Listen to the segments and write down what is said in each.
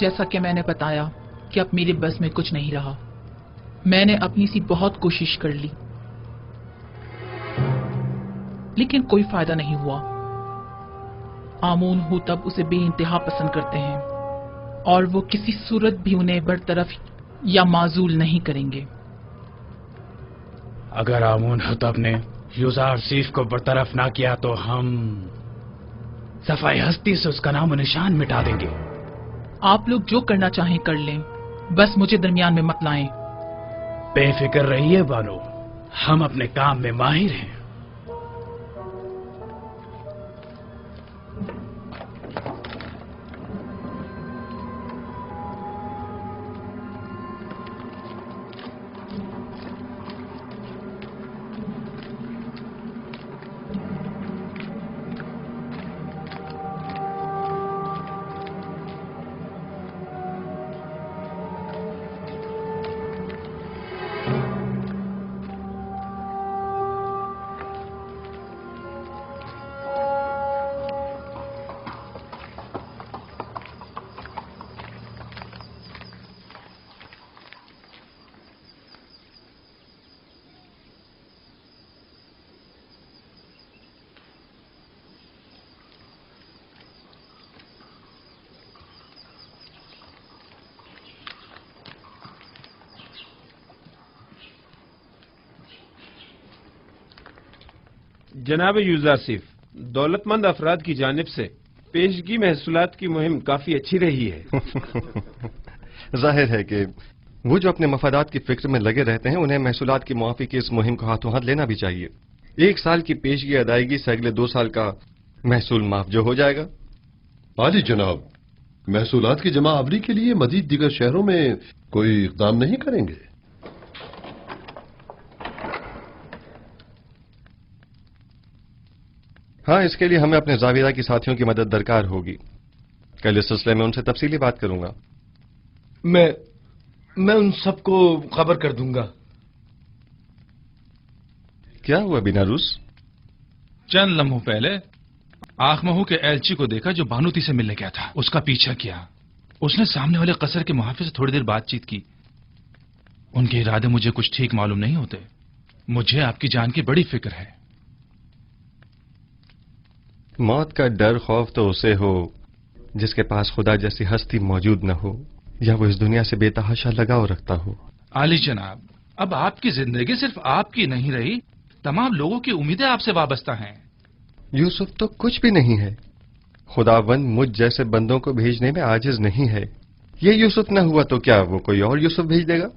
جیسا کہ میں نے بتایا کہ اب میرے بس میں کچھ نہیں رہا. میں نے اپنی سی بہت کوشش کر لی لیکن کوئی فائدہ نہیں ہوا. آمون ہوتب اسے بے انتہا پسند کرتے ہیں اور وہ کسی صورت بھی انہیں برطرف یا معزول نہیں کریں گے. اگر آمون ہوتب نے یوزارسیف کو برطرف نہ کیا تو ہم صفائی ہستی سے اس کا نام و نشان مٹا دیں گے. آپ لوگ جو کرنا چاہیں کر لیں، بس مجھے درمیان میں مت لائیں. بے فکر رہیے بانو، ہم اپنے کام میں ماہر ہیں. جناب یوزارسیف، دولت مند افراد کی جانب سے پیشگی محصولات کی مہم کافی اچھی رہی ہے. ظاہر ہے کہ وہ جو اپنے مفادات کی فکر میں لگے رہتے ہیں انہیں محصولات کی معافی کی اس مہم کو ہاتھوں ہاتھ لینا بھی چاہیے. 1 سال کی پیشگی ادائیگی سے اگلے 2 سال کا محصول معاف جو ہو جائے گا. عالی جناب، محصولات کی جمع آوری کے لیے مزید دیگر شہروں میں کوئی اقدام نہیں کریں گے؟ ہاں، اس کے لیے ہمیں اپنے زاویہ کی ساتھیوں کی مدد درکار ہوگی. کل اس سلسلے میں ان سے تفصیلی بات کروں گا. میں ان سب کو خبر کر دوں گا. کیا ہوا بیناروس؟ چند لمحوں پہلے آخ مہو کے ایلچی کو دیکھا جو بانوتی سے ملنے گیا تھا. اس کا پیچھا کیا. اس نے سامنے والے قصر کے محافظ سے تھوڑی دیر بات چیت کی. ان کے ارادے مجھے کچھ ٹھیک معلوم نہیں ہوتے. مجھے آپ کی جان کی بڑی فکر ہے. موت کا ڈر خوف تو اسے ہو جس کے پاس خدا جیسی ہستی موجود نہ ہو یا وہ اس دنیا سے بے تحاشا لگاؤ رکھتا ہو. عالی جناب، اب آپ کی زندگی صرف آپ کی نہیں رہی، تمام لوگوں کی امیدیں آپ سے وابستہ ہیں. یوسف تو کچھ بھی نہیں ہے. خداوند مجھ جیسے بندوں کو بھیجنے میں عاجز نہیں ہے. یہ یوسف نہ ہوا تو کیا وہ کوئی اور یوسف بھیج دے گا؟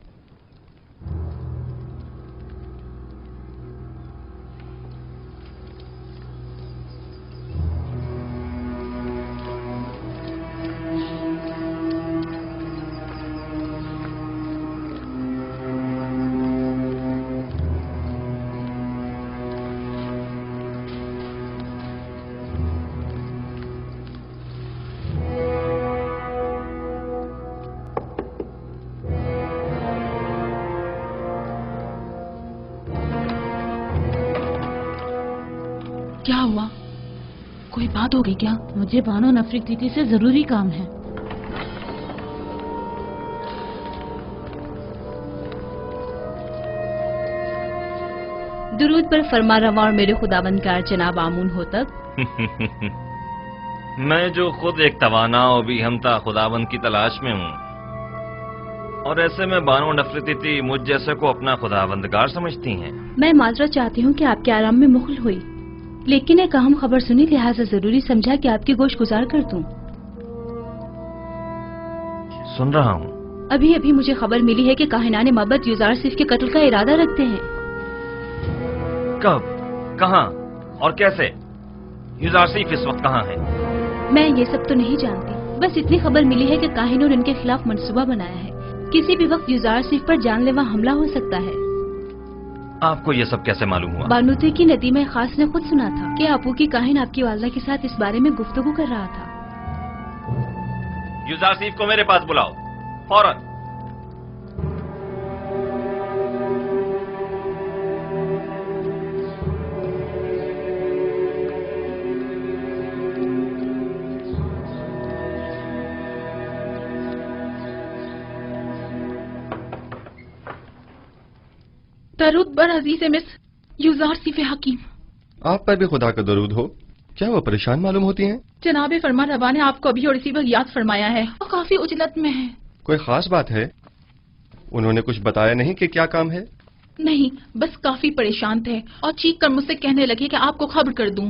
کیا ہوا؟ کوئی بات ہو گئی کیا؟ مجھے بانو نفرتیتی سے ضروری کام ہے. درود پر فرما رواں اور میرے خداوندگار جناب آمون ہوتب. میں جو خود ایک توانا و بھی ہمتا خداوند کی تلاش میں ہوں، اور ایسے میں بانو نفرتیتی مجھ جیسے کو اپنا خداوندگار سمجھتی ہیں. میں معذرت چاہتی ہوں کہ آپ کے آرام میں مخل ہوئی، لیکن ایک اہم خبر سنی لہٰذا ضروری سمجھا کہ آپ کی گوش گزار کر دوں. سن رہا ہوں. ابھی مجھے خبر ملی ہے کہ کاہنان مابد یوزارسیف کے قتل کا ارادہ رکھتے ہیں. کب، کہاں اور کیسے؟ یوزارسیف اس وقت کہاں ہے؟ میں یہ سب تو نہیں جانتی، بس اتنی خبر ملی ہے کہ کاہنوں نے ان کے خلاف منصوبہ بنایا ہے. کسی بھی وقت یوزارسیف پر جان لیوا حملہ ہو سکتا ہے. آپ کو یہ سب کیسے معلوم ہوا؟ بانوتی کی ندیمہ خاص نے خود سنا تھا کہ آپو کی کاہن آپ کی والدہ کے ساتھ اس بارے میں گفتگو کر رہا تھا. یوزارسیف کو میرے پاس بلاؤ فوراً. दरूद बर अजीज मिस युजार सिफ हकीम। आप पर भी खुदा का दरूद हो। क्या वो परेशान मालूम होती हैं? जनाब फरमा रवा ने आपको अभी और इसी वक्त याद फरमाया है, वो काफी उजलत में है। कोई खास बात है? उन्होंने कुछ बताया नहीं कि क्या काम है? नहीं, बस काफी परेशान थे और चीख कर मुझसे कहने लगे कि आपको खबर कर दूं।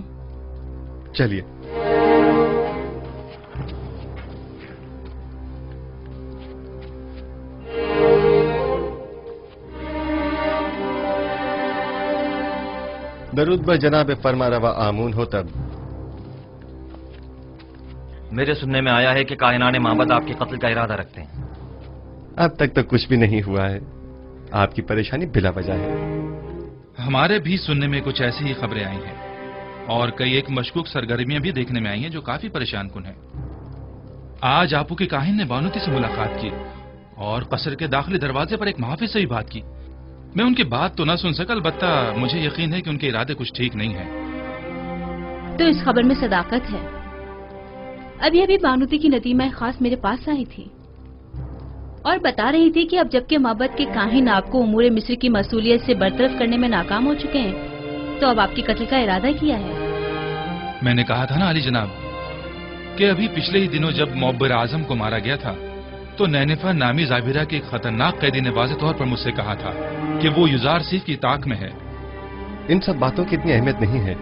चलिए। दरूद बर जनाब फरमा रवा आमून हो तब। मेरे सुनने में आया है कि कायनाने माबद आपके कत्ल का इरादा रखते हैं। अब तक तो कुछ भी नहीं हुआ है। आपकी परेशानी बिला वजह है। हमारे भी सुनने में कुछ ऐसी ही खबरें आई हैं और कई एक मशकूक सरगर्मियां भी देखने में आई हैं जो काफी परेशान कुन है। आज आपू के काहिन ने बानूती से मुलाकात की और कसर के दाखिली दरवाजे पर एक मुहाफिज से भी बात की। मैं उनकी बात तो ना सुन सका, अलबत्ता मुझे यकीन है कि उनके इरादे कुछ ठीक नहीं है। तो इस खबर में सदाकत है। अभी अभी बानूती की नदीमा खास मेरे पास आई थी और बता रही थी कि अब जबकि माबद के काहिन आपको उमूर मिस्र की मसूलियत से बरतरफ करने में नाकाम हो चुके हैं, तो अब आपकी कत्ल का इरादा किया है। मैंने कहा था ना अली जनाब कि अभी पिछले ही दिनों जब मुअब्बिर आजम को मारा गया था तो नैनिफा नामी जाबिरा के एक खतरनाक कैदी ने वाज़ेह तौर पर मुझसे कहा था कि वो युजार सीफ की ताक में है। इन सब बातों की इतनी अहमियत नहीं है।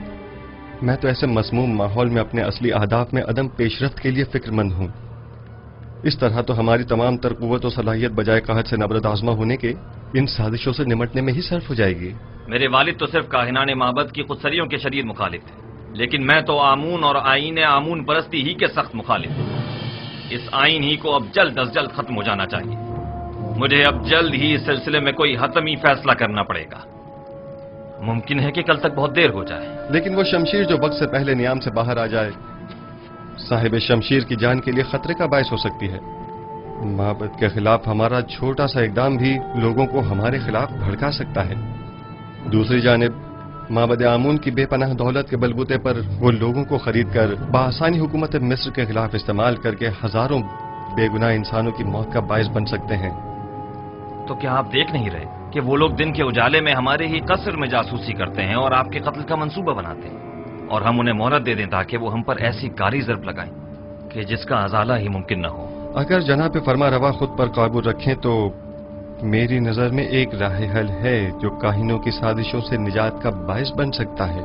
मैं तो ऐसे मसमूम माहौल में अपने असली अहदाफ में अदम पेशरफ्त के लिए फिक्रमंद हूँ। इस तरह तो हमारी तमाम तर कुव्वत और सलाहियत बजाय कहत से नबरद आजमा होने के इन साजिशों से निमटने में ही सर्फ हो जाएगी। मेरे वालिद तो सिर्फ काहिनाने माबद की खुदसरियों के शदीद मुखालिफ थे, लेकिन मैं तो आमून और आईन आमून परस्ती ही के सख्त मुखालिफ हूँ। इस आईन ही को अब जल्द अज जल्द खत्म हो जाना चाहिए। मुझे अब जल्द ही इस सिलसिले में कोई हतमी फैसला करना पड़ेगा। मुमकिन है कि कल तक बहुत देर हो जाए। लेकिन वो शमशीर जो वक्त से पहले नियाम से बाहर आ जाए साहिब शमशीर की जान के लिए खतरे का बायस हो सकती है। माबद के खिलाफ हमारा छोटा सा इकदाम भी लोगों को हमारे खिलाफ भड़का सकता है। दूसरी जानिब माबद आमून की बेपनाह दौलत के बलबूते पर वो लोगों को खरीद कर बआसानी हुकूमत मिस्र के खिलाफ इस्तेमाल करके हजारों बेगुनाह इंसानों की मौत का बायस बन सकते हैं। तो क्या आप देख नहीं रहे कि वो लोग दिन के उजाले में हमारे ही कसर में जासूसी करते हैं और आपके कत्ल का मंसूबा बनाते हैं, और हम उन्हें मोहलत दे दें ताकि वो हम पर ऐसी कारी ज़र्ब लगाएं कि जिसका अजाला ही मुमकिन न हो। अगर जनाब फरमा रवा खुद पर काबू रखें तो मेरी नजर में एक राह हल है जो काहिनों की साजिशों से निजात का बायस बन सकता है।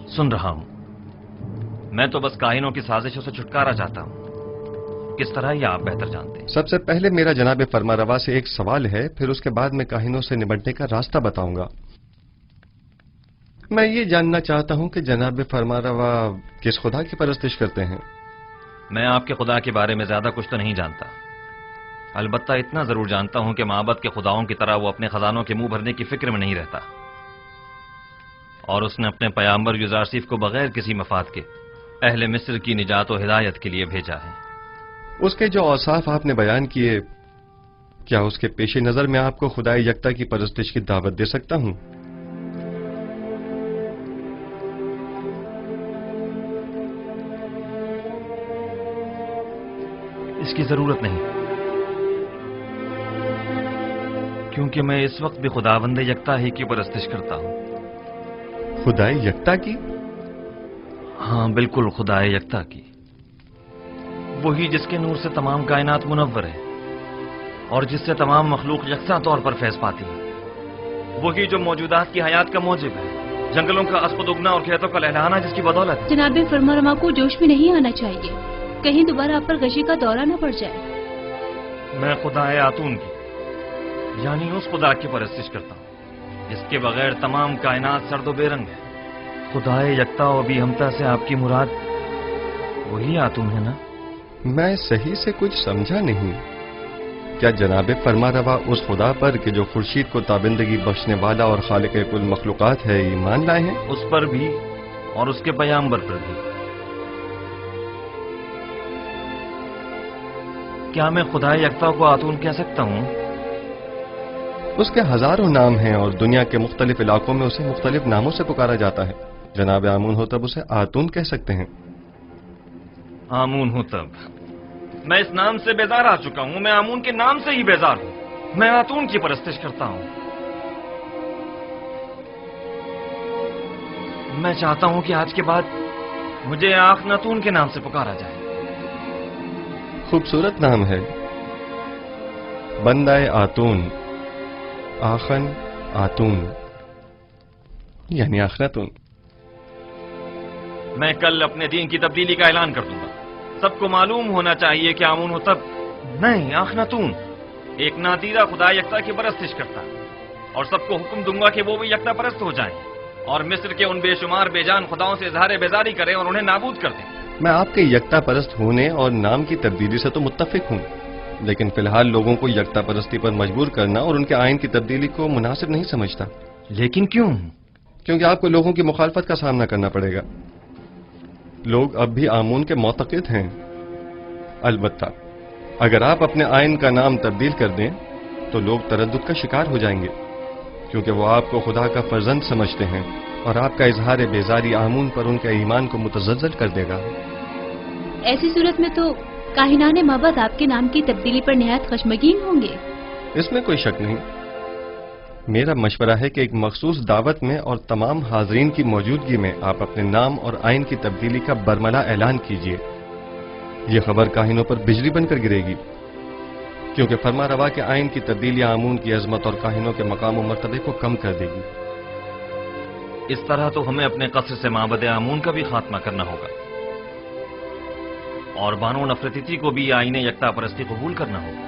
सुन रहा हूं। मैं तो बस काहिनों की साजिशों से छुटकारा चाहता हूं। किस तरह यह आप बेहतर जानते हैं। सबसे पहले मेरा जनाब फरमा रवा से एक सवाल है, फिर उसके बाद मैं काहिनों से निपटने का रास्ता बताऊंगा। मैं ये जानना चाहता हूं कि जनाब फरमा रवा किस खुदा की परस्तिश करते हैं। मैं आपके खुदा के बारे में ज्यादा कुछ तो नहीं जानता, अलबत्ता इतना जरूर जानता हूं कि माबद के खुदाओं की तरह वो अपने खजानों के मुंह भरने की फिक्र में नहीं रहता, और उसने अपने पैगंबर युजारसीफ को बगैर किसी मफाद के अहले मिस्र की निजात और हिदायत के लिए भेजा है। उसके जो औसाफ आपने बयान किए, क्या उसके पेश नजर में आपको खुदाई यकता की परस्तिश की दावत दे सकता हूं? इसकी जरूरत नहीं, क्योंकि मैं इस वक्त भी खुदावंद यकता ही की परस्तिश करता हूं। खुदाई यकता की? हाँ बिल्कुल, खुदाए यकता की, वही जिसके नूर से तमाम कायनात मुनव्वर है और जिससे तमाम मखलूक यकसा तौर पर फैज पाती है, वही जो मौजूदात की हयात का मौजिब है, जंगलों का अस्पद उगना और खेतों का लहलहाना जिसकी बदौलत है। जनाब फरमा को जोश में नहीं आना चाहिए, कहीं दोबारा आप पर गशी का दौरा न पड़ जाए। मैं खुदाए आतून की यानी उस खुदा की परस्तिश करता हूँ जिसके बगैर तमाम कायनात सर्दो बेरंग है। खुदाए यकता और भी हमता से आपकी मुराद वही आतून है ना? मैं सही से कुछ समझा नहीं। क्या जनाब फरमा रवा उस खुदा पर कि जो खुर्शीद को ताबिंदगी बख्शने वाला और खालिक कुल मखलूकात है ईमान लाए हैं? उस पर भी और उसके पैगंबर पर भी। क्या मैं खुदा यकता को आतून कह सकता हूँ? उसके हजारों नाम हैं और दुनिया के मुख्तलिफ इलाकों में उसे मुख्तलिफ नामों से पुकारा जाता है। जनाब आमून हो तब उसे आतून कह सकते हैं। आमून हो तब? मैं इस नाम से बेजार आ चुका हूं। मैं आमून के नाम से ही बेजार हूं। मैं आतून की परस्तिश करता हूं। میں چاہتا ہوں کہ آج کے بعد مجھے آخناتون کے نام سے پکارا جائے. خوبصورت نام ہے، بندہ آتون، آخن آتون یعنی آخناتون. میں کل اپنے دین کی تبدیلی کا اعلان کر دوں گا. سب کو معلوم ہونا چاہیے کہ آمون ہو تب نہیں، آخناتون ایک نادیرہ خدا یکتا کی پرستش کرتا ہے، اور سب کو حکم دوں گا کہ وہ بھی یکتا پرست ہو جائیں اور مصر کے ان بے شمار بے جان خداؤں سے اظہار بیزاری کریں اور انہیں نابود کر دیں. میں آپ کے یکتا پرست ہونے اور نام کی تبدیلی سے تو متفق ہوں، لیکن فی الحال لوگوں کو یکتا پرستی پر مجبور کرنا اور ان کے آئین کی تبدیلی کو مناسب نہیں سمجھتا. لیکن کیوں؟ کیونکہ آپ کو لوگوں کی مخالفت کا سامنا کرنا پڑے گا. لوگ اب بھی آمون کے معتقد ہیں. البتہ اگر آپ اپنے آئین کا نام تبدیل کر دیں تو لوگ تردد کا شکار ہو جائیں گے، کیونکہ وہ آپ کو خدا کا فرزند سمجھتے ہیں، اور آپ کا اظہار بیزاری آمون پر ان کے ایمان کو متزلزل کر دے گا. ایسی صورت میں تو کاہنان معبد آپ کے نام کی تبدیلی پر نہایت خشمگین ہوں گے. اس میں کوئی شک نہیں. میرا مشورہ ہے کہ ایک مخصوص دعوت میں اور تمام حاضرین کی موجودگی میں آپ اپنے نام اور آئین کی تبدیلی کا برملا اعلان کیجیے. یہ خبر کاہنوں پر بجلی بن کر گرے گی، کیونکہ فرما روا کے آئین کی تبدیلی آمون کی عظمت اور کاہنوں کے مقام و مرتبے کو کم کر دے گی. اس طرح تو ہمیں اپنے قصر سے معبد آمون کا بھی خاتمہ کرنا ہوگا، اور بانو نفرتیتی کو بھی آئین یکتا پرستی قبول کرنا ہوگا.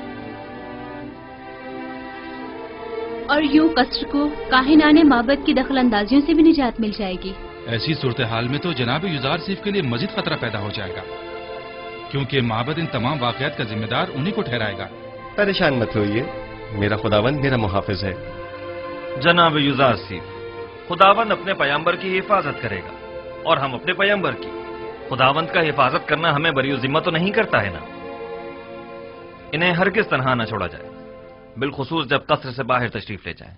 اور یوں قصر کو کاہنان معبد کی دخل اندازیوں سے بھی نجات مل جائے گی. ایسی صورتحال میں تو جناب یوزار سیف کے لیے مزید خطرہ پیدا ہو جائے گا، کیونکہ معبد ان تمام واقعات کا ذمہ دار انہی کو ٹھہرائے گا. پریشان مت ہوئیے، میرا خداوند میرا محافظ ہے. جناب یوزار سیف، خداوند اپنے پیامبر کی حفاظت کرے گا، اور ہم اپنے پیامبر کی. خداوند کا حفاظت کرنا ہمیں بری ذمہ تو نہیں کرتا ہے نا. انہیں ہرگز تنہا نہ چھوڑا جائے، بالخصوص جب قصر سے باہر تشریف لے جائیں.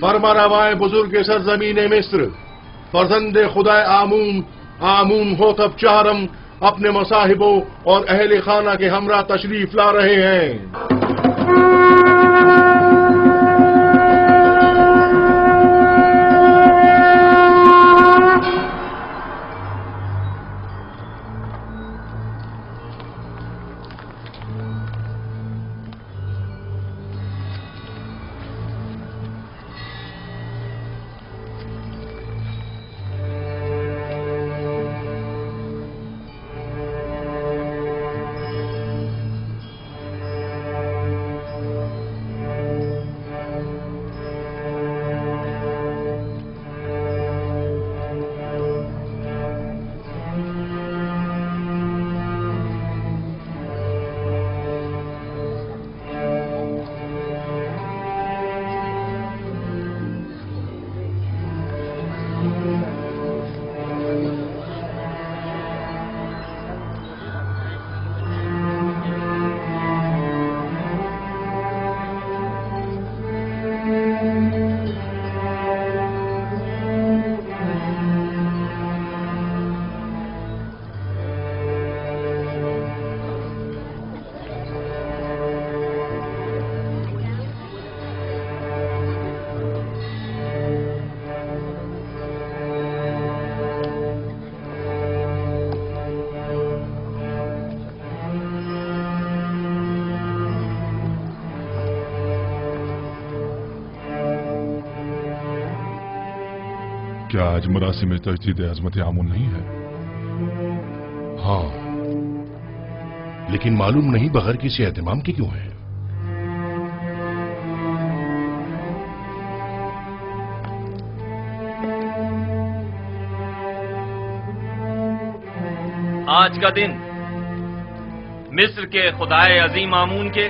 فرما روائے بزرگ سرزمین مصر، فرزند خدا آمون ہوتب چہرم اپنے مصاحبوں اور اہل خانہ کے ہمراہ تشریف لا رہے ہیں. क्या आज मरासिम तजदीद अजमत आमून नहीं है? हाँ, लेकिन मालूम नहीं बगैर किसी एहतमाम के क्यों है। आज का दिन मिस्र के खुदाए अजीम आमून के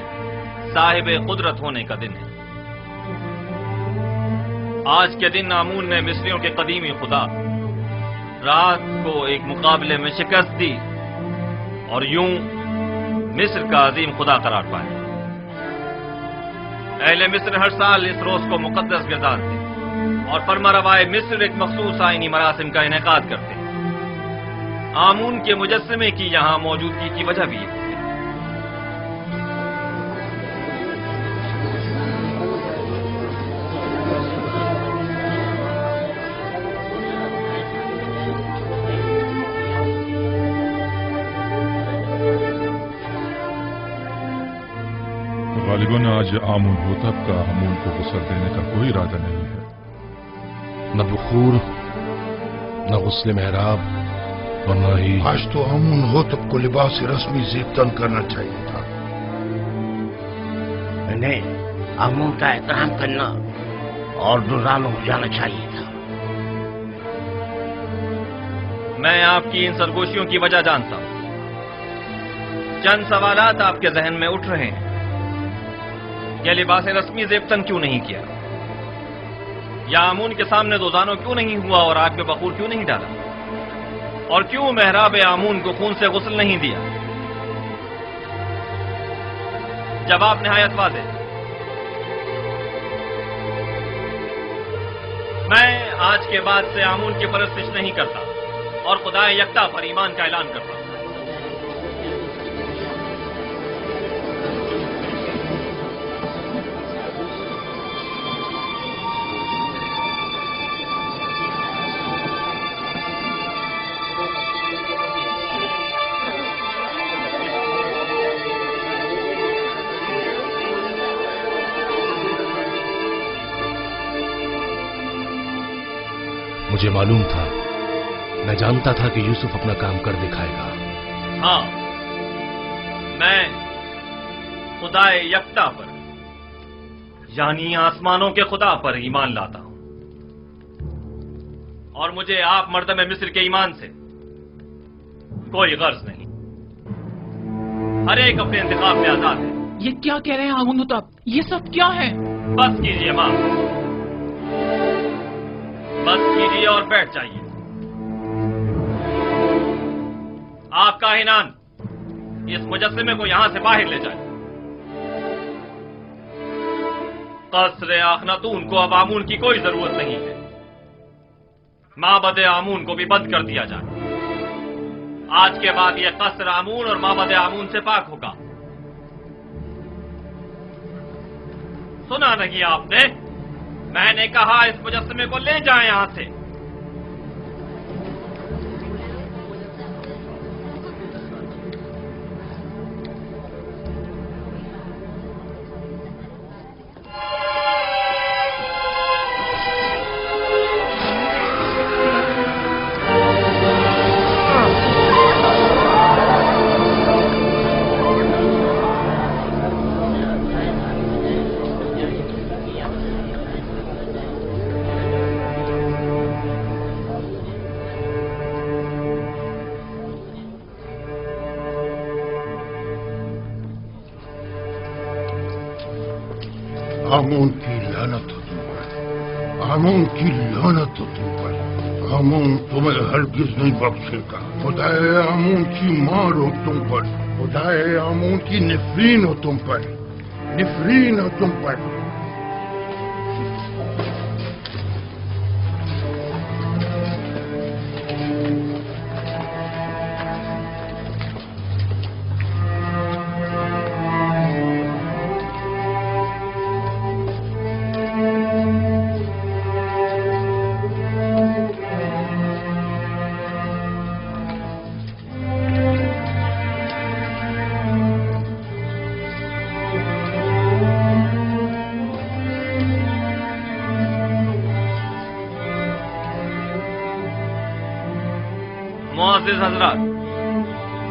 साहिब कुदरत होने का दिन है। आज के दिन आमून ने मिस्रियों के कदीमी खुदा रात को एक मुकाबले में शिकस्त दी और यूं मिस्र का अजीम खुदा करार पाया। अहले मिस्र हर साल इस रोज को मुकद्दस गिरदारते और फरमारवाए मिस्र एक मखसूस आईनी मरासिम का इनेकाद करते। आमून के मुजस्समे की यहां मौजूदगी की वजह भी है। गालिबन आज आमून होतब का आमून को गुस्ल देने का कोई इरादा नहीं है। न बुखूर, न गुस्ल मेहराब और न ही आज तो आमून होतब को लिबास रस्मी ज़ेबतन करना चाहिए था। इन्हें आमून का एहतराम करना और दुरानो हो जाना चाहिए था। मैं आपकी इन सरगोशियों की वजह जानता हूं। चंद सवालात आपके जहन में उठ रहे हैं। यह लिबास रस्मी ज़ेबतन क्यों नहीं किया, या आमून के सामने दोजानो क्यों नहीं हुआ और आग में बखूर क्यों नहीं डाला, और क्यों मेहराब आमून को खून से गुस्ल नहीं दिया? जवाब निहायत वाज़ेह। मैं आज के बाद से आमून की परस्तिश नहीं करता और खुदाए यकता पर ईमान का ऐलान करता हूं। मुझे मालूम था, मैं जानता था कि यूसुफ अपना काम कर दिखाएगा। हाँ, मैं खुदाए यकता पर यानी आसमानों के खुदा पर ईमान लाता हूं और मुझे आप मर्दमे मिस्र के ईमान से कोई गर्ज नहीं। हर एक अपने इंतखाब में आजाद है। ये क्या कह रहे हैं आमून होतब? ये सब क्या है? बस कीजिए मां, बस कीजिए और बैठ जाइए। आप काहिनान इस मुजस्समे को यहां से बाहर ले जाए। कसरे आखनातून को अब आमून की कोई जरूरत नहीं है। माबद आमून को भी बंद कर दिया जाए। आज के बाद यह कसर आमून और माबद आमून से पाक होगा। सुना नहीं आपने? मैंने कहा इस मुजस्समे को ले जाएं यहां से। आमून की लानत हो तुम पर, आमून की लानत हो तुम पर। आमून तुम्हें हरगिज नहीं बख्शेगा। खुदाए आमून की मार हो तुम पर, खुदाए आमून की निफरीन हो तुम पर, निफरीन हो तुम पर। मुअज़्ज़िज़ हज़रात,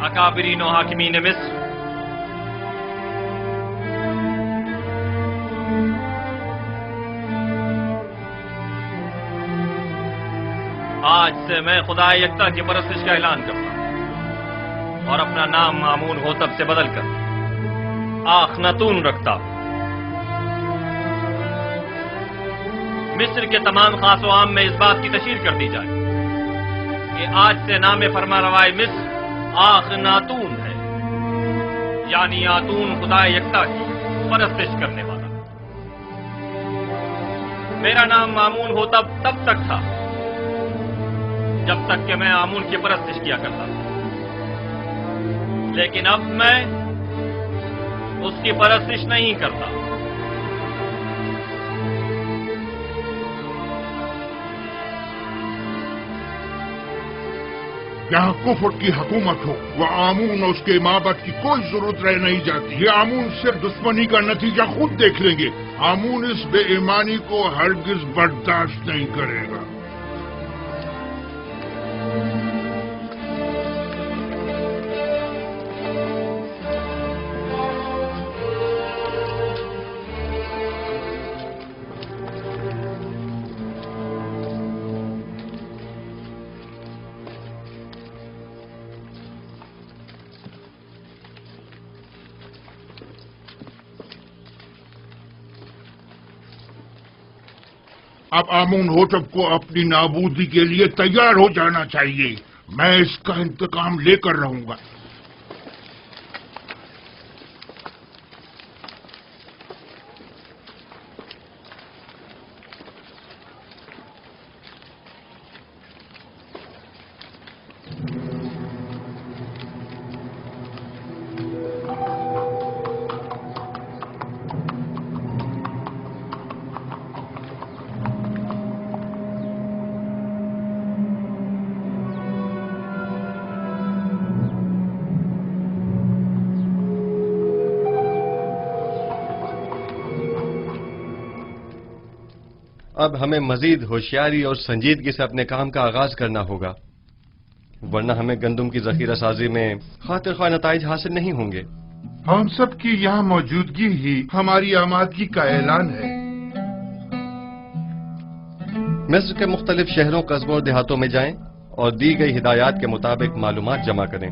अकाबिरीन व हाकिमीन मिस्र, आज से मैं खुदा यकता की परस्तिश का ऐलान करता हूं और अपना नाम आमून होतब से बदलकर आखनातून रखता हूं। मिस्र के तमाम खास व आम में इस बात की तशहीर कर दी जाए कि आज से नाम फरमारवाए मिस्र आखनातून है, यानी आतून खुदा यकता की परस्तिश करने वाला। मेरा नाम आमून होतब तब तक था जब तक कि मैं आमून की परस्तिश किया करता था, लेकिन अब मैं उसकी परस्तिश नहीं करता। यहाँ कुफर की हुकूमत हो, वह आमून और उसके माबद की कोई जरूरत रह नहीं जाती। ये आमून सिर्फ दुश्मनी का नतीजा खुद देख लेंगे। आमून इस बेईमानी को हरगिज बर्दाश्त नहीं करेगा। अब आमून होतब को अपनी नाबूदी के लिए तैयार हो जाना चाहिए। मैं इसका इंतकाम लेकर रहूंगा। अब हमें मजीद होशियारी और संजीदगी से अपने काम का आगाज करना होगा, वरना हमें गंदम की जखीरा साजी में खातिर ख्वाह नताइज हासिल नहीं होंगे। हम सब की यहाँ मौजूदगी ही हमारी आमादगी का ऐलान है। मिस्र के मुख्तलिफ शहरों, कस्बों और देहातों में जाएं और दी गई हिदायत के मुताबिक मालूमात जमा करें।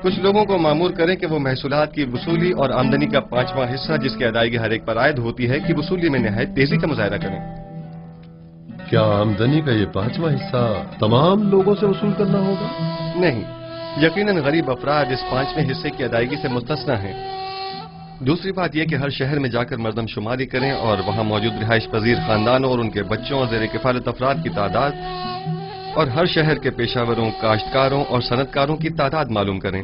कुछ लोगों को मामूर करें कि वो महसूलात की वसूली और आमदनी का 5वां हिस्सा जिसकी अदायगी हर एक पर आयद होती है कि वसूली में निहायत तेजी का मुजाहरा करें। क्या आमदनी का ये 5वां हिस्सा तमाम लोगों से वसूल करना होगा? नहीं, यकीनन गरीब अफराद इस 5वें हिस्से की अदायगी से मुस्तस्ना हैं। दूसरी बात यह कि हर शहर में जाकर मर्दमशुमारी करें और वहां मौजूद रिहाइश पजीर खानदानों और उनके बच्चों और ज़ेर किफालत अफराद की तादाद और हर शहर के पेशावरों, काश्तकारों और सनतकारों की तादाद मालूम करें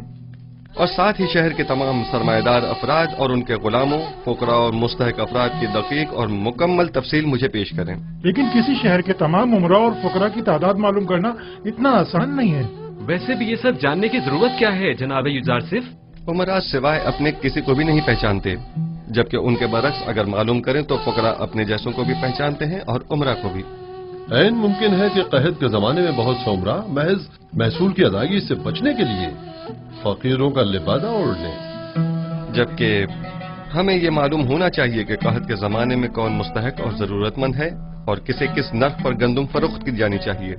और साथ ही शहर के तमाम सरमाएदार अफराद और उनके गुलामों, फुकरा और मुस्तहक अफराद की दकीक और मुकम्मल तफसील मुझे पेश करें। लेकिन किसी शहर के तमाम उमरा और फुकरा की तादाद मालूम करना इतना आसान नहीं है। वैसे भी ये सब जानने की जरूरत क्या है जनाब युजारसिफ? उमरा सिवाय अपने किसी को भी नहीं पहचानते, जबकि उनके बरक्स अगर मालूम करें तो फुकरा अपने जैसों को भी पहचानते हैं और उमरा को भी। ऐन मुमकिन है कि कहत के जमाने में बहुत से उमरा महज महसूल की अदायगी से बचने के लिए फकीरों का लिबादा ओढ़ लें, जबकि हमें ये मालूम होना चाहिए कि कहत के जमाने में कौन मुस्तहक और जरूरतमंद है और किसे किस नर्ख पर गंदम फरोख्त की जानी चाहिए।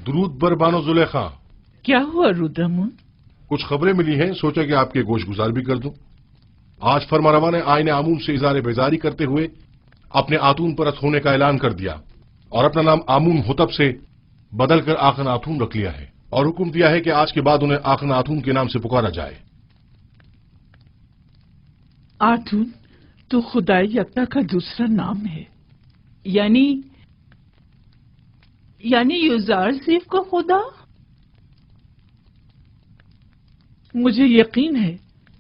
दुरूद बर बानो जुलेखा। क्या हुआ रुद्रमुन? कुछ खबरें मिली हैं, सोचा कि आपके गोश गुजार भी कर दूं। आज फरमारवा ने आईने आमून से इज़ारे बेजारी करते हुए अपने आतून परस्त होने का ऐलान कर दिया और अपना नाम आमून होतब से बदलकर आखन आतून रख लिया है और हुक्म दिया है कि आज के बाद उन्हें आखन आतून के नाम से पुकारा जाए। आतून तो खुदाई यकता का दूसरा नाम है, यानी युजारसिफ का खुदा। मुझे यकीन है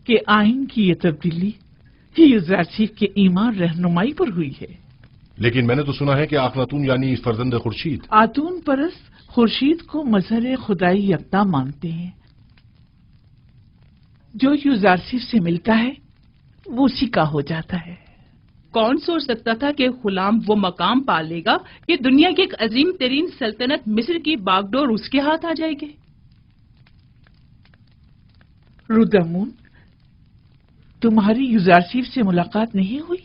कि आइन की ये तब्दीली यूजारसीफ के ईमान रहनुमाई पर हुई है। लेकिन मैंने तो सुना है कि आखनातून यानी फर्जंद खुर्शीद आतून परस्त खुर्शीद को मजहर खुदाई यकता मानते हैं। जो यूजारसीफ से मिलता है वो उसी का हो जाता है। कौन सोच सकता था कि गुलाम वो मकाम पा लेगा कि दुनिया की एक अजीम तरीन सल्तनत मिस्र की बागडोर उसके हाथ आ जाएगी। रुदामून, तुम्हारी यूजारसीफ से मुलाकात नहीं हुई?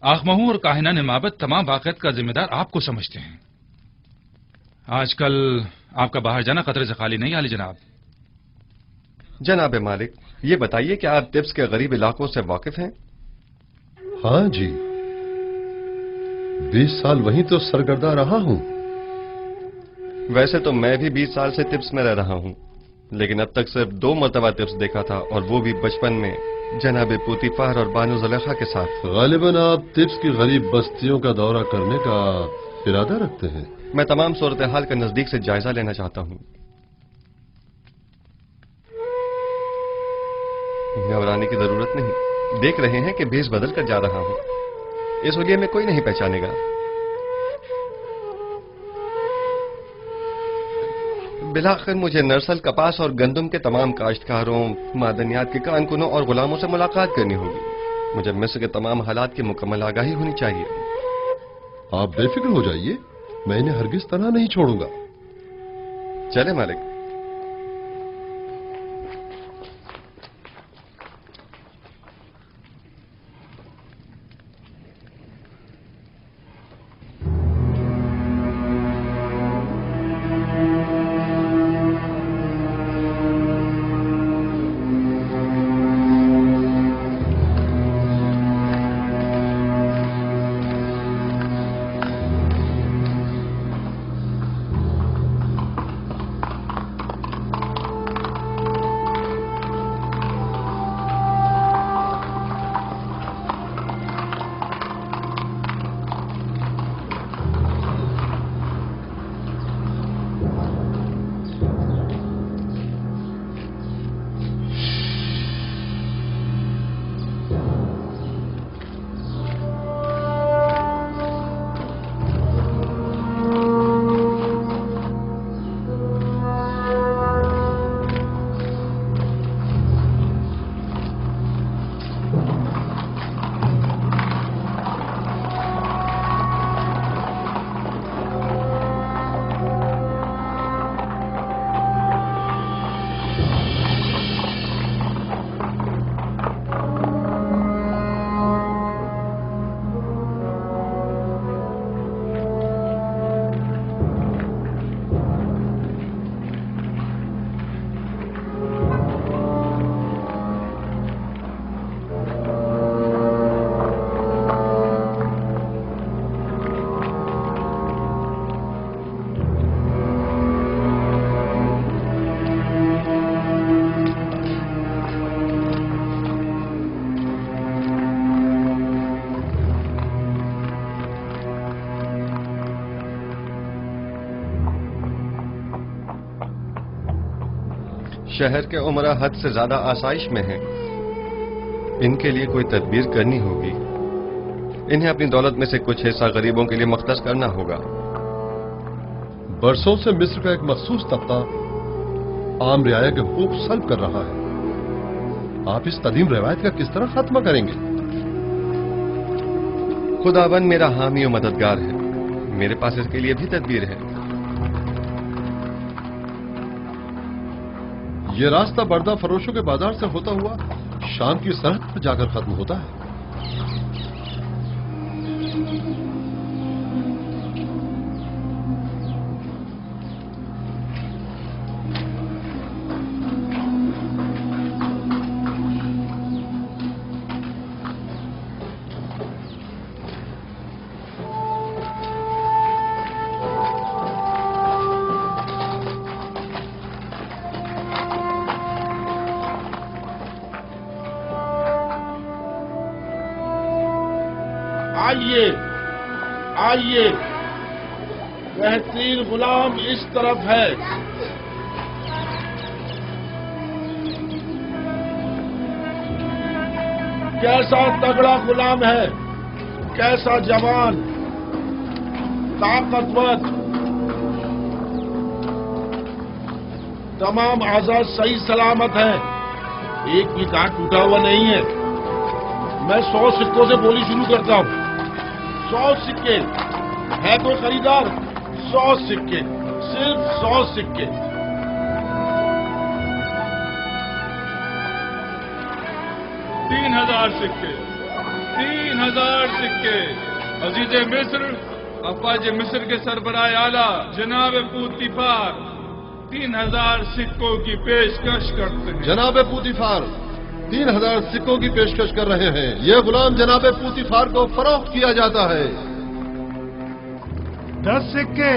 आखमहू और काहिना ने माबद तमाम वाक़यात का जिम्मेदार आपको समझते हैं। आजकल आपका बाहर जाना खतरे से खाली नहीं, आली जनाब। जनाब मालिक, ये बताइए कि आप तिब्स के गरीब इलाकों से वाकिफ हैं? हाँ जी, 20 साल वहीं तो सरगर्दा रहा हूं। वैसे तो मैं भी 20 साल से तिब्स में रह रहा हूं, लेकिन अब तक सिर्फ 2 मरतबा तिब्स देखा था, और वो भी बचपन में जनाब पूतीफार और बानो ज़ुलेखा के साथ। गालिबन आप तिब्स की गरीब बस्तियों का दौरा करने का इरादा रखते हैं? मैं तमाम सूरत हाल का नजदीक से जायजा लेना चाहता हूं। घबराने की जरूरत नहीं, देख रहे हैं कि भेष बदल कर जा रहा हूं। इस हुलिये में कोई नहीं पहचानेगा। बिलाखिर मुझे नरसल, कपास और गंदम के तमाम काश्तकारों, मादनियात के कारकुनों और गुलामों से मुलाकात करनी होगी। मुझे मिस्र के तमाम हालात की मुकम्मल आगाही होनी चाहिए। आप बेफिक्र हो जाइए, मैं इन्हें हरगिज तनहा नहीं छोड़ूंगा। चले मालिक। शहर के उमरा हद से ज्यादा आसाइश में हैं। इनके लिए कोई तदबीर करनी होगी। इन्हें अपनी दौलत में से कुछ हिस्सा गरीबों के लिए मख्तस करना होगा। बरसों से मिस्र का एक मखसूस तबका आम रियाया के हुकूक सल्ब कर रहा है। आप इस कदीम रवायत का किस तरह खात्मा करेंगे? खुदावन मेरा हामी और मददगार है। मेरे पास इसके लिए भी तदबीर है। ये रास्ता बर्दा फरोशों के बाजार से होता हुआ शाम की सरहद पर जाकर खत्म होता है। आइए आइए, बेहतरीन गुलाम इस तरफ है। کیسا تگڑا غلام ہے، کیسا جوان، طاقتور، تمام اعضاء صحیح سلامت ہیں، ایک بھی دانت ٹوٹا ہوا نہیں ہے۔ میں 100 سکوں سے بولی شروع کرتا ہوں۔ 100 سکے، ہے کوئی خریدار؟ 100 سکے، صرف 100 سکے۔ 3000 سکے، 3000 سکے۔ عزیز مصر، افواج مصر کے سربراہ اعلیٰ جناب پوتیفار 3000 سکوں کی پیشکش کرتے ہیں۔ جناب پوتیفار 3000 سکوں کی پیشکش کر رہے ہیں۔ یہ غلام جناب پوتیفار کو فروخت کیا جاتا ہے۔ 10 سکے،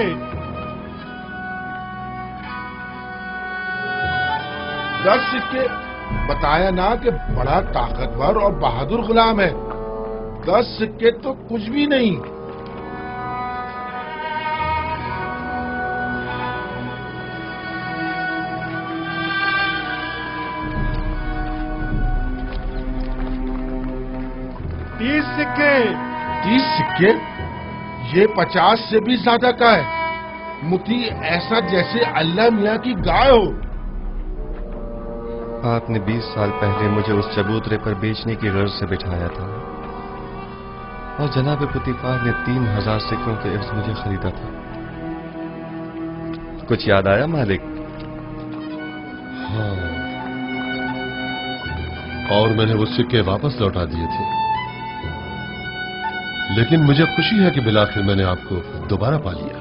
10 سکے۔ بتایا نا کہ بڑا طاقتور اور بہادر غلام ہے۔ 10 سکے تو کچھ بھی نہیں۔ سکے 30 سکے، یہ 50 سے بھی زیادہ کا ہے۔ متی ایسا جیسے اللہ میاں کی گائے ہو۔ آپ نے 20 سال پہلے مجھے اس چبوترے پر بیچنے کی غرض سے بٹھایا تھا اور جناب پوتیفار نے 3000 سکوں کے عوض مجھے خریدا تھا۔ کچھ یاد آیا مالک؟ ہاں، اور میں نے وہ سکے واپس لوٹا دیے تھے، لیکن مجھے خوشی ہے کہ بالآخر میں نے آپ کو دوبارہ پا لیا۔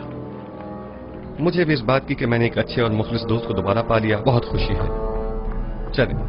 مجھے بھی اس بات کی کہ میں نے ایک اچھے اور مخلص دوست کو دوبارہ پا لیا بہت خوشی ہے۔ چلیں۔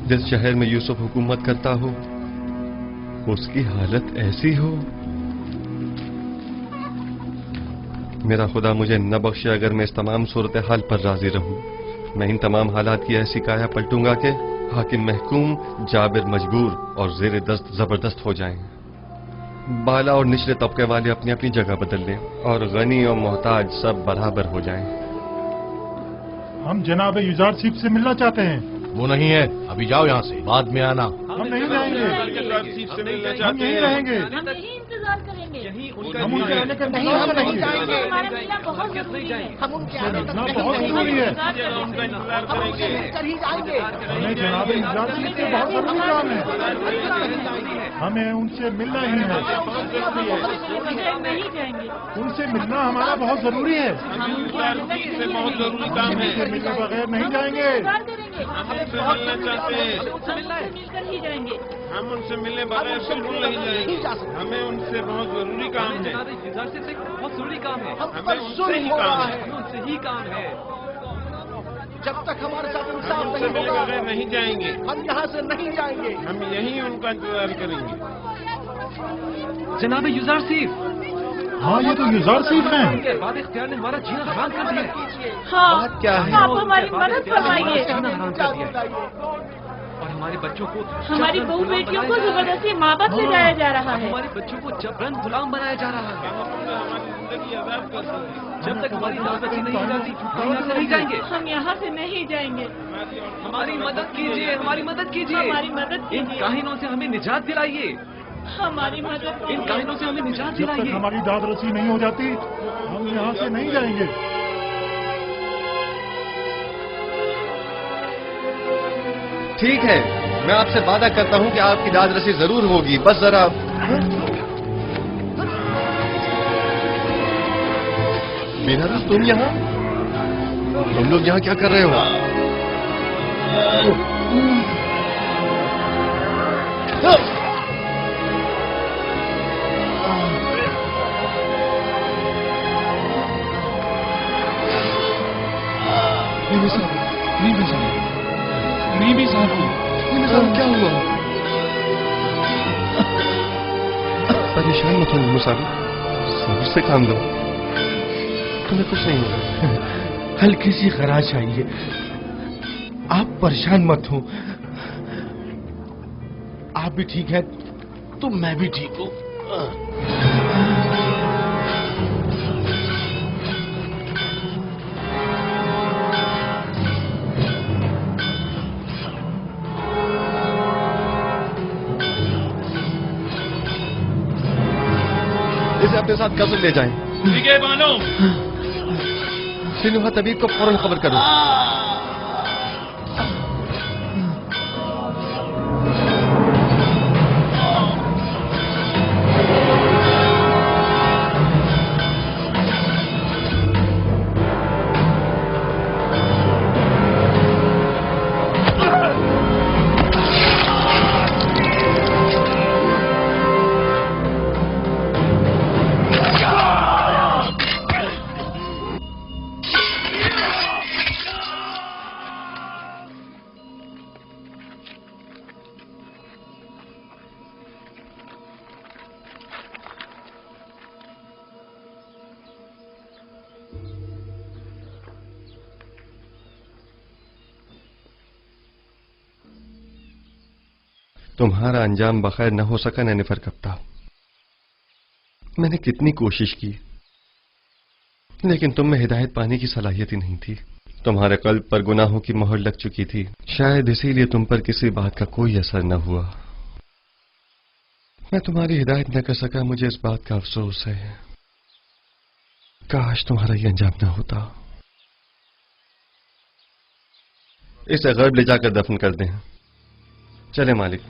جس شہر میں یوسف حکومت کرتا ہو اس کی حالت ایسی ہو، میرا خدا مجھے نہ بخشے اگر میں اس تمام صورتحال پر راضی رہوں۔ میں ان تمام حالات کی ایسی کایا پلٹوں گا کہ حاکم محکوم، جابر مجبور اور زیر دست زبردست ہو جائیں، بالا اور نچلے طبقے والے اپنی اپنی جگہ بدل لیں اور غنی اور محتاج سب برابر ہو جائیں۔ ہم جناب یوزارسیف سے ملنا چاہتے ہیں۔ وہ نہیں ہے، ابھی جاؤ یہاں سے، بعد میں آنا۔ ہم نہیں رہیں گے، ہم یہیں رہیں گے، ہم یہیں انتظار کریں گے۔ ہم ان کے آنے کا انتظار کریں گے۔ ہمارا ملنا بہت ضروری ہے۔ ہم ان کے آنے کا بہت ضروری ہے۔ ہمیں جناب یوزارسیف سے بہت ضروری کام ہے، ہمیں ان سے ملنا ہی ہے۔ ان سے ملنا ہمارا بہت ضروری ہے، بہت ضروری کام ہے، ملنے بغیر نہیں جائیں گے۔ ہم سے ملنا چاہتے ہیں، مل کر ہی جائیں گے۔ हम उनसे मिलने बगैर बिल्कुल नहीं जाएंगे। हमें उनसे बहुत जरूरी काम है। बहुत जरूरी काम है। हमें उनसे ही काम है। उनसे ही काम है। जब तक हमारे साथ हम इंसाफ उनसे नहीं मिले होगा बगैर नहीं जाएंगे। हम यहाँ से नहीं जाएंगे। हम यहीं उनका इंतजार करेंगे। जनाब यूजारसीफ। हाँ, ये तो यूजारसीफ हैं। उनके बाद इख्तियार ने हमारा जीना हराम कर दिया। हाँ, क्या है? आप हमारी मदद फरमाइए। जीना हराम कर दिया और हमारे बच्चों को हमारी बहू बेटियों को जबरदस्ती माँ बाप ले जाया जा रहा है। हमारे बच्चों को जबरन गुलाम बनाया जा रहा है। जब तक हमारी दावत नहीं हो जाती हम यहाँ से नहीं जाएंगे। हम यहाँ से नहीं जाएंगे। हमारी मदद कीजिए, हमारी मदद कीजिए, हमारी मदद कीजिए। इन काहिनों से हमें निजात दिलाइए। हमारी मदद इन काहिनों से हमें निजात जब तक दिलाइए। हमारी दाद रसी नहीं हो जाती हम यहाँ से नहीं जाएंगे। ठीक है, मैं आपसे वादा करता हूं कि आपकी दाद रसी जरूर होगी, बस जरा। मीनारा, तुम यहाँ? तुम लोग यहाँ क्या कर रहे हो? क्या हुआ? परेशान मत हो मुसाफिर, सब्र से काम लो, तुम्हें कुछ नहीं होगा। हल्की सी खराश आई है, आप परेशान मत हो। आप भी ठीक हैं तो मैं भी ठीक हूँ। इसे अपने साथ कब्र ले जाएं। ठीक है बानो। सिनुहा तबीब को फौरन खबर करो। तुम्हारा अंजाम बखैर न हो सका नैनिफर कप्तान। मैंने कितनी कोशिश की, लेकिन तुम में हिदायत पाने की सलाहियत ही नहीं थी। तुम्हारे कल्ब पर गुनाहों की मोहर लग चुकी थी, शायद इसीलिए तुम पर किसी बात का कोई असर न हुआ। मैं तुम्हारी हिदायत न कर सका, मुझे इस बात का अफसोस है। काश तुम्हारा ये अंजाम न होता। इसे गर्ब ले जाकर दफन कर दें। चले मालिक।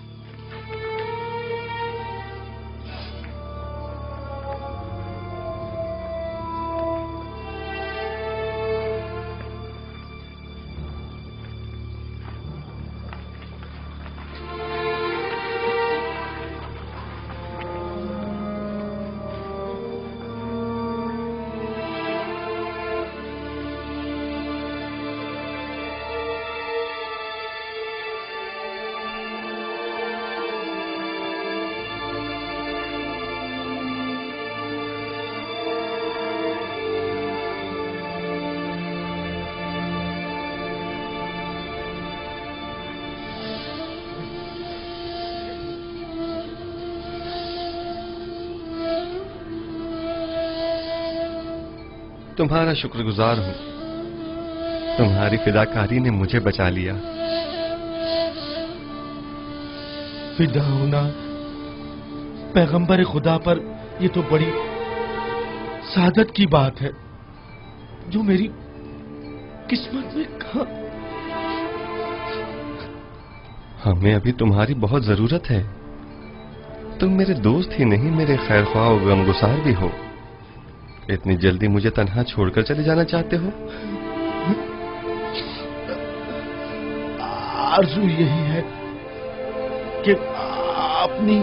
तुम्हारा शुक्रगुजार हूं, तुम्हारी फिदाकारी ने मुझे बचा लिया। फिदा होना पैगंबर खुदा पर ये तो बड़ी सादत की बात है, जो मेरी किस्मत में कहा। हमें अभी तुम्हारी बहुत जरूरत है। तुम मेरे दोस्त ही नहीं, मेरे खैरख्वाह और गमगुसार भी हो। इतनी जल्दी मुझे तन्हा छोड़कर चले जाना चाहते हो? आरज़ू यही है कि अपनी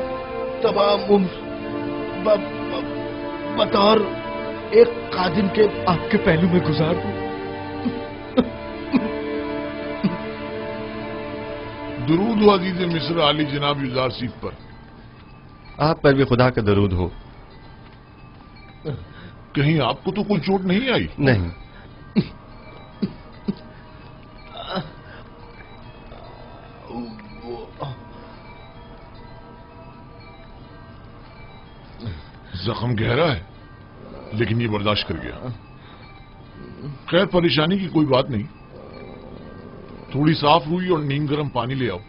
तमाम उम्र बतौर एक कादिम के आपके पहलू में गुजार दूं। दरूद हो अजीज मिस्र आली जनाब युजार सीफ पर। आप पर भी खुदा का दरूद हो। कहीं आपको तो कोई चोट नहीं आई? नहीं। जख्म गहरा है, लेकिन ये बर्दाश्त कर गया। खैर, परेशानी की कोई बात नहीं। थोड़ी साफ रुई और नीम गर्म पानी ले आओ।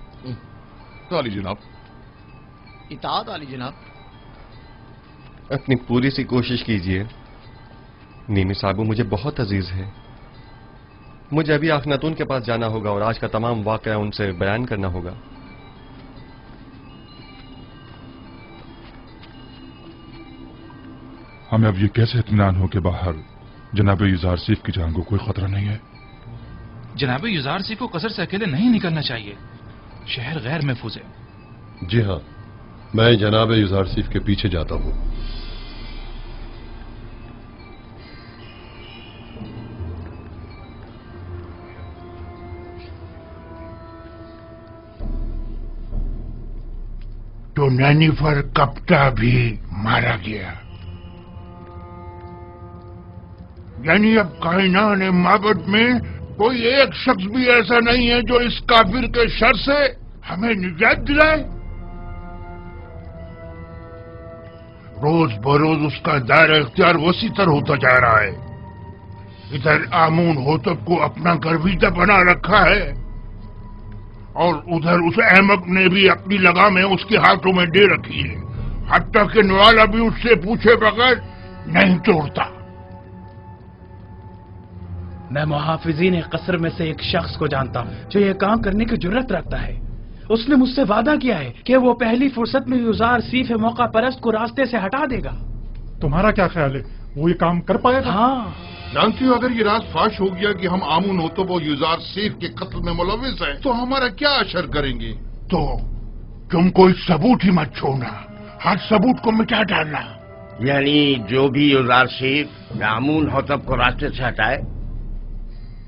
आली जनाब। इताअत आली जनाब। अपनी पूरी सी कोशिश कीजिए। नीमी साहबू मुझे बहुत अजीज है। मुझे अभी आखनातून के पास जाना होगा और आज का तमाम वाकया उनसे बयान करना होगा। हमें अब ये कैसे इत्मीनान हो कि बाहर जनाब युजार सीफ की जान को कोई खतरा नहीं है? जनाब युजार सीफ को कसर से अकेले नहीं निकलना चाहिए। शहर गैर महफूज है। जी हाँ, मैं जनाब युजार सीफ के पीछे जाता हूं। तो नैनीफर कप्ता भी मारा गया। यानी अब कायनात माबद में कोई एक शख्स भी ऐसा नहीं है जो इस काफिर के शर से हमें निजात दिलाए। रोज बरोज उसका दायरा इख्तियार वसी तर होता जा रहा है। इधर आमून होतब को अपना गर्विदा बना रखा है और उधर उस अहमक ने भी अपनी लगामें उसके हाथों में दे रखी है। हत्ता कि नवाला भी उससे पूछे बगैर नहीं तोड़ता। मैं मुहाफिजीन कसर में से एक शख्स को जानता हूँ जो ये काम करने की जुर्रत रखता है। उसने मुझसे वादा किया है कि वो पहली फुर्सत में युजार सीफ मौका परस्त को रास्ते से हटा देगा। तुम्हारा क्या ख्याल है, वो ये काम कर पाएगा? हाँ। जानती हो, अगर ये राज फाश हो गया कि हम आमून होतब और युजार सीफ के कत्ल में मुलविस हैं, तो हमारा क्या असर करेंगे? तो तुम कोई सबूत ही मत छोड़ना, हर सबूत को मिटा डालना। यानी जो भी युजार सीफ आमून होतब को रास्ते से हटाए,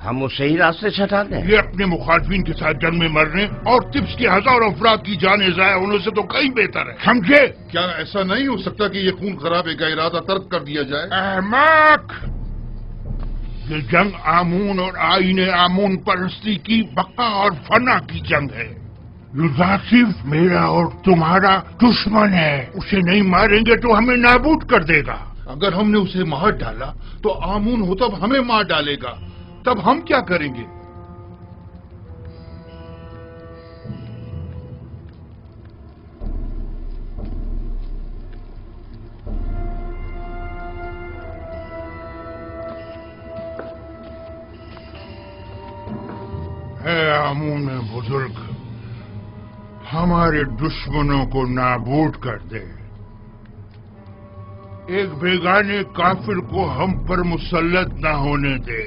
हम उसे ही रास्ते से हटा दें। ये अपने मुखालफिन के साथ जंग में मरने और तिब्स के हजारों अफराद की जाने जाया होने से तो कहीं बेहतर है, समझे? क्या ऐसा नहीं हो सकता कि ये खून खराबे का इरादा तर्क कर दिया जाए? अहमक! ये जंग आमून और आईने आमून परस्ती की बका और फना की जंग है। युजार सीफ मेरा और तुम्हारा दुश्मन है। उसे नहीं मारेंगे तो हमें नाबूद कर देगा। अगर हमने उसे मार डाला तो आमून होतब हमें मार डालेगा। तब हम क्या करेंगे? है आमून बुजुर्ग, हमारे दुश्मनों को नाबूद कर दे। एक बेगाने काफिर को हम पर मुसल्लत न होने दे।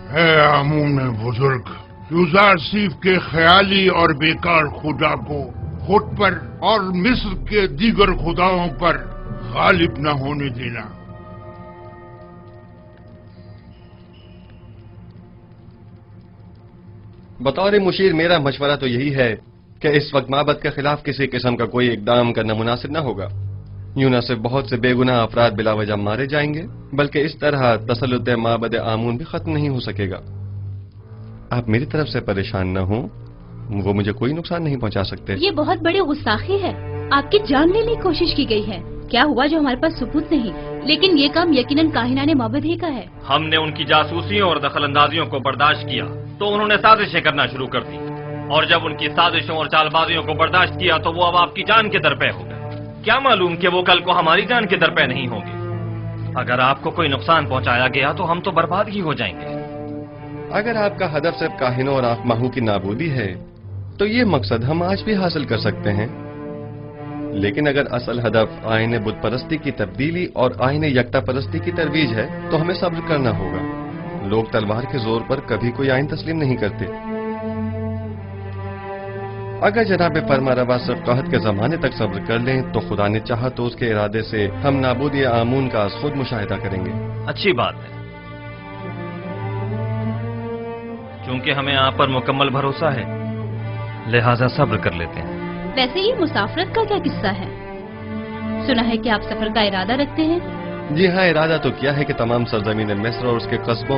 है आमून बुजुर्ग, युजार सीफ के ख्याली और बेकार खुदा को खुद पर और मिस्र के दीगर खुदाओं पर गालिब न होने देना। बतौर मुशीर मेरा मशवरा तो यही है कि इस वक्त माबद के खिलाफ किसी किस्म का कोई इकदाम करना मुनासिब न होगा। यूं न सिर्फ बहुत से बेगुनाह अफराद बिला वजह मारे जाएंगे, बल्कि इस तरह तसल्लुत माबद आमून भी खत्म नहीं हो सकेगा। आप मेरी तरफ से परेशान न हो, वो मुझे कोई नुकसान नहीं पहुंचा सकते। ये बहुत बड़ी गुस्ताखी है। आपकी जान लेने की कोशिश की गई है। क्या हुआ जो हमारे पास सबूत नहीं, लेकिन ये काम यकीनन काहिनाने माबद ही का है। हमने उनकी जासूसियों और दखलंदाजियों को बर्दाश्त किया तो उन्होंने साजिशें करना शुरू कर दी, और जब उनकी साजिशों और चालबाजियों को बर्दाश्त किया तो वो अब आपकी जान के दरपे हो गए। क्या मालूम कि वो कल को हमारी जान के दरपे नहीं होंगे। अगर आपको कोई नुकसान पहुंचाया गया तो हम तो बर्बाद ही हो जाएंगे। अगर आपका हदफ सिर्फ काहिनों और आखमाहू की नाबूदी है तो ये मकसद हम आज भी हासिल कर सकते हैं। लेकिन अगर असल हदफ आईने बुत परस्ती की तब्दीली और आईने यकता परस्ती की तरवीज है तो हमें सब्र करना होगा। लोग तलवार के जोर पर कभी कोई आइन तस्लीम नहीं करते। अगर जनाब फरमारवा सिर्फ कहत के जमाने तक सब्र कर लें तो खुदा ने चाहा तो उसके इरादे से हम नाबूदी आमून का खुद मुशाहिदा करेंगे। अच्छी बात है, क्योंकि हमें आप पर मुकम्मल भरोसा है, लिहाजा सब्र कर लेते हैं। वैसे ये मुसाफरत का क्या किस्सा है? सुना है कि आप सफर का इरादा रखते हैं। जी हाँ, इरादा तो किया है कि तमाम सरजमीन मिस्र और उसके कस्बों